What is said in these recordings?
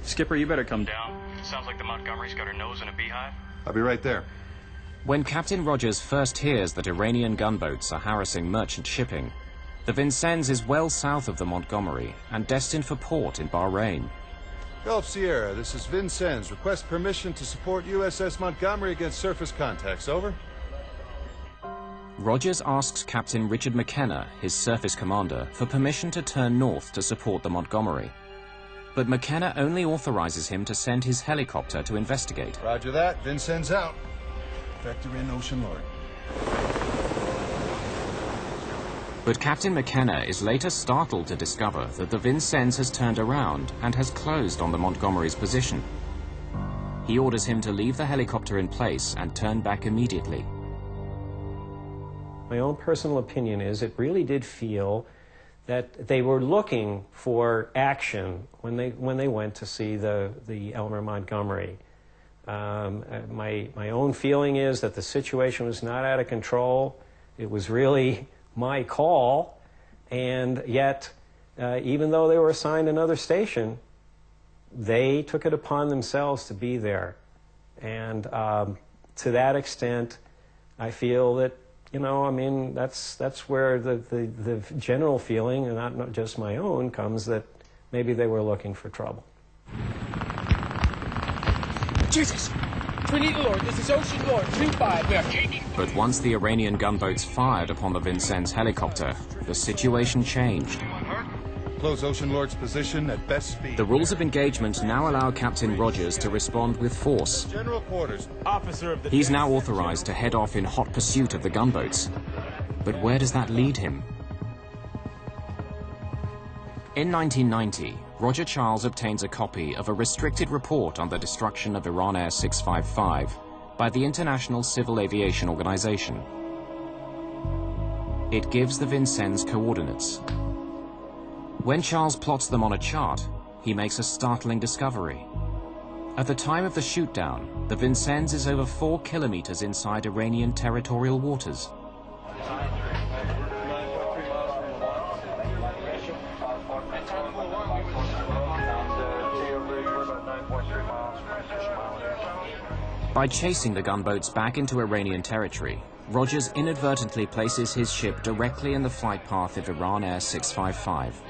Skipper, you better come down. Sounds like the Montgomery's got her nose in a beehive. I'll be right there. When Captain Rogers first hears that Iranian gunboats are harassing merchant shipping, the Vincennes is well south of the Montgomery and destined for port in Bahrain. Gulf Sierra, this is Vincennes. Request permission to support USS Montgomery against surface contacts. Over. Rogers asks Captain Richard McKenna, his surface commander, for permission to turn north to support the Montgomery. But McKenna only authorizes him to send his helicopter to investigate. Roger that. Vincennes out. Vector in, Ocean Lord. But Captain McKenna is later startled to discover that the Vincennes has turned around and has closed on the Montgomery's position. He orders him to leave the helicopter in place and turn back immediately. My own personal opinion is it really did feel that they were looking for action when they went to see the Elmer Montgomery. My own feeling is that the situation was not out of control. It was really my call, and yet, even though they were assigned another station, they took it upon themselves to be there. And to that extent, I feel that, you know, I mean, that's where the general feeling, and not just my own, comes that maybe they were looking for trouble. Jesus! Trinity Lord, this is Ocean Lord 2-5. We are changing. But once the Iranian gunboats fired upon the Vincennes helicopter, the situation changed. Close Ocean Lord's position at best speed. The rules of engagement now allow Captain Rogers to respond with force. General quarters. Officer of the He's now authorized to head off in hot pursuit of the gunboats. But where does that lead him? In 1990, Roger Charles obtains a copy of a restricted report on the destruction of Iran Air 655 by the International Civil Aviation Organization. It gives the Vincennes coordinates. When Charles plots them on a chart, he makes a startling discovery. At the time of the shootdown, the Vincennes is over 4 kilometers inside Iranian territorial waters. By chasing the gunboats back into Iranian territory, Rogers inadvertently places his ship directly in the flight path of Iran Air 655.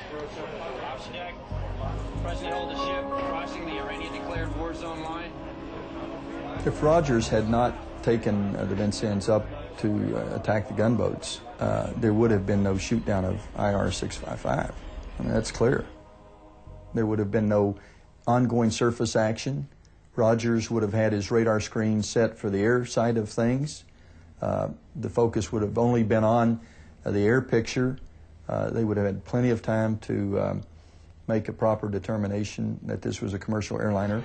If Rogers had not taken the Vincennes up to attack the gunboats, there would have been no shoot down of IR 655. I mean, that's clear. There would have been no ongoing surface action. Rogers would have had his radar screen set for the air side of things. The focus would have only been on the air picture. They would have had plenty of time to make a proper determination that this was a commercial airliner.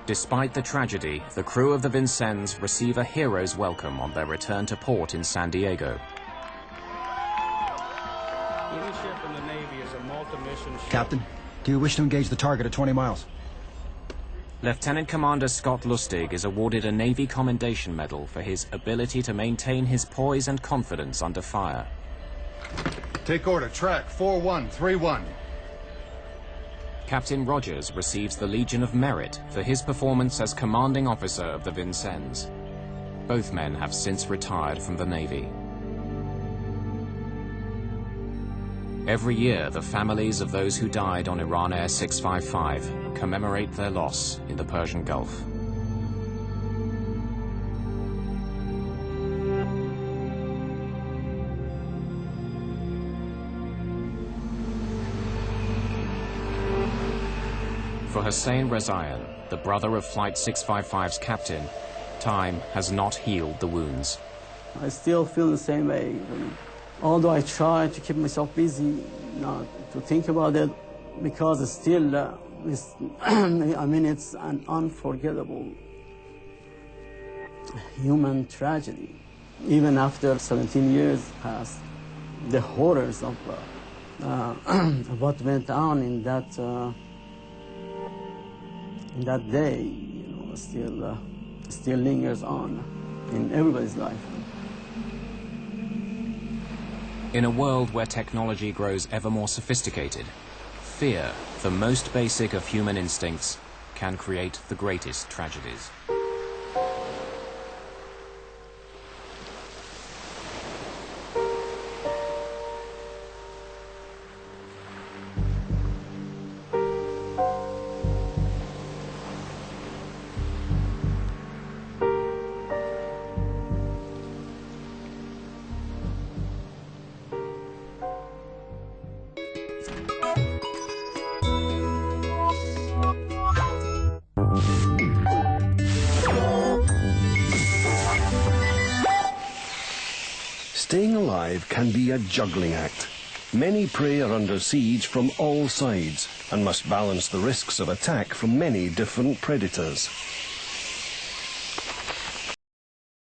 Despite the tragedy, the crew of the Vincennes receive a hero's welcome on their return to port in San Diego. Any ship in the Navy is a multi-mission ship. Captain, do you wish to engage the target at 20 miles? Lieutenant Commander Scott Lustig is awarded a Navy Commendation Medal for his ability to maintain his poise and confidence under fire. Take order, track 4131. Captain Rogers receives the Legion of Merit for his performance as commanding officer of the Vincennes. Both men have since retired from the Navy. Every year, the families of those who died on Iran Air 655 commemorate their loss in the Persian Gulf. For Hussein Rezaian, the brother of Flight 655's captain, time has not healed the wounds. I still feel the same way. Although I try to keep myself busy, not to think about it, because it's still, I mean, it's an unforgettable human tragedy. Even after 17 years passed, the horrors of what went on in that day, you know, still lingers on in everybody's life. In a world where technology grows ever more sophisticated, fear, the most basic of human instincts, can create the greatest tragedies. Staying alive can be a juggling act. Many prey are under siege from all sides and must balance the risks of attack from many different predators.